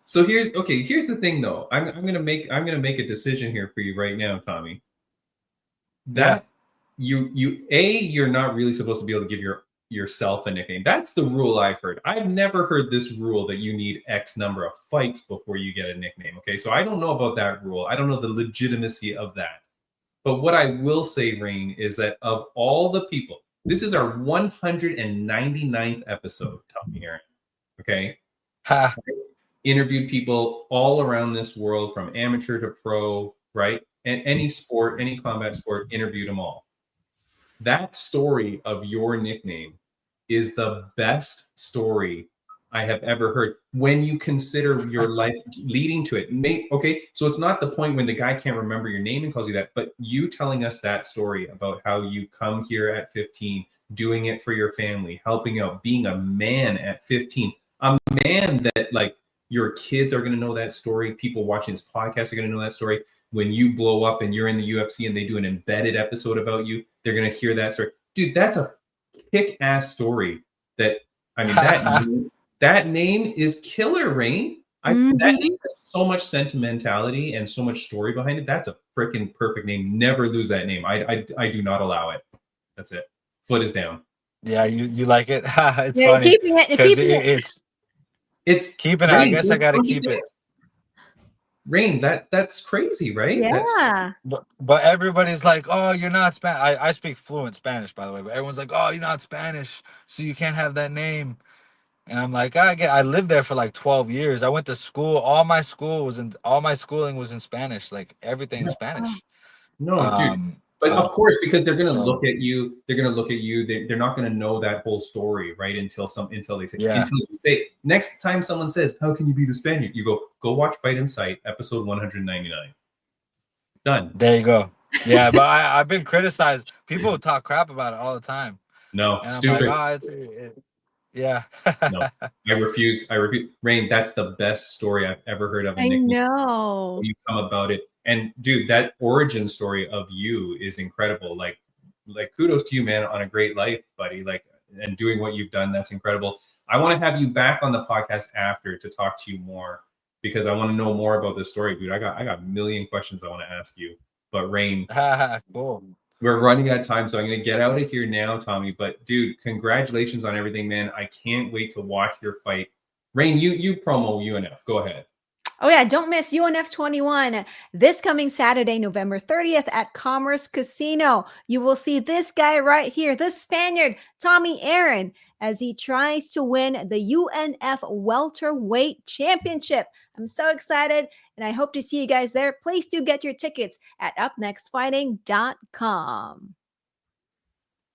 Speaker 2: So here's the thing though. I'm gonna make a decision here for you right now, Tommy.
Speaker 4: Yeah.
Speaker 2: That you're not really supposed to be able to give yourself a nickname. That's the rule I've heard. I've never heard this rule that you need X number of fights before you get a nickname. Okay, so I don't know about that rule. I don't know the legitimacy of that. But what I will say, Rain, is that of all the people, this is our 199th episode, Tommy Aaron. Okay,
Speaker 4: Ha.
Speaker 2: interviewed people all around this world, from amateur to pro, right? And any sport, any combat sport, interviewed them all. That story of your nickname is the best story I have ever heard when you consider your life leading to it. Okay, so it's not the point when the guy can't remember your name and calls you that, but you telling us that story about how you come here at 15, doing it for your family, helping out, being a man at 15, a man that like your kids are going to know that story. People watching this podcast are going to know that story. When you blow up and you're in the UFC and they do an embedded episode about you, they're going to hear that story. Dude, that's a kick-ass story. That that name is killer, Rain. That name has so much sentimentality and so much story behind it. That's a freaking perfect name. Never lose that name. I do not allow it. That's it. Foot is down.
Speaker 4: Yeah, you like it? It's
Speaker 1: Yeah,
Speaker 4: funny
Speaker 1: keeping it.
Speaker 4: because
Speaker 1: Keeping it.
Speaker 2: It's
Speaker 4: keeping it.
Speaker 2: Rain,
Speaker 4: I guess I got to keep it.
Speaker 2: Rain, that's crazy, right?
Speaker 1: Yeah.
Speaker 4: But everybody's like, oh, you're not Spanish. I speak fluent Spanish, by the way. But everyone's like, oh, you're not Spanish, so you can't have that name. And I'm like, I lived there for like 12 years. I went to school. All my schooling was in Spanish. Like everything in Spanish.
Speaker 2: No, dude. But of course, because they're gonna look at you, they're not gonna know that whole story, right? Until they say, until you say, next time someone says, how can you be the Spaniard? You go watch Fight in Sight, episode 199. Done.
Speaker 4: There you go. Yeah, but I've been criticized. People talk crap about it all the time.
Speaker 2: No,
Speaker 4: and
Speaker 2: stupid.
Speaker 4: I'm like, yeah.
Speaker 2: No, I refuse. Rain, that's the best story I've ever heard of.
Speaker 1: I know.
Speaker 2: You come about it. And dude, that origin story of you is incredible. Like kudos to you, man, on a great life, buddy. Like, and doing what you've done, that's incredible. I want to have you back on the podcast after to talk to you more, because I want to know more about this story, dude. I got a million questions I want to ask you. But Rain,
Speaker 4: cool.
Speaker 2: We're running out of time, so I'm going to get out of here now, Tommy. But dude, congratulations on everything, man. I can't wait to watch your fight. Rain, you promo UNF. Go ahead.
Speaker 1: Oh, yeah. Don't miss UNF 21 this coming Saturday, November 30th at Commerce Casino. You will see this guy right here, the Spaniard, Tommy Aaron, as he tries to win the UNF Welterweight Championship. I'm so excited, and I hope to see you guys there. Please do get your tickets at upnextfighting.com.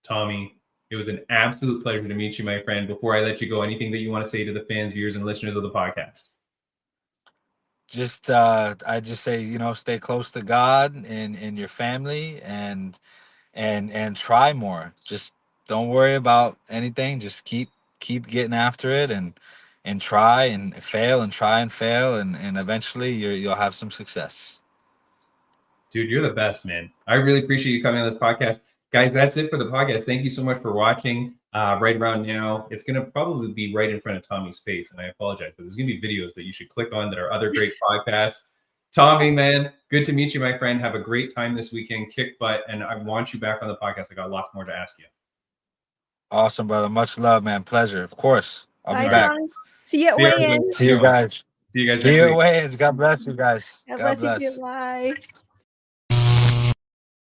Speaker 2: Tommy, it was an absolute pleasure to meet you, my friend. Before I let you go, anything that you want to say to the fans, viewers, and listeners of the podcast?
Speaker 4: I just say, stay close to God and your family, and try more. Just don't worry about anything. Just keep getting after it, and try and fail, and try and fail, and eventually you'll have some success.
Speaker 2: Dude, you're the best, man. I really appreciate you coming on this podcast. Guys, that's it for the podcast. Thank you so much for watching. Right around now, it's going to probably be right in front of Tommy's face, and I apologize, but there's going to be videos that you should click on that are other great podcasts. Tommy, man, good to meet you, my friend. Have a great time this weekend. Kick butt, and I want you back on the podcast. I got lots more to ask you.
Speaker 4: Awesome, brother. Much love, man. Pleasure. Of course. I'll be back.
Speaker 1: See you at weigh-in.
Speaker 4: See you guys.
Speaker 2: See you guys
Speaker 4: See you at weigh-ins. God bless you guys.
Speaker 1: God bless you. Bye.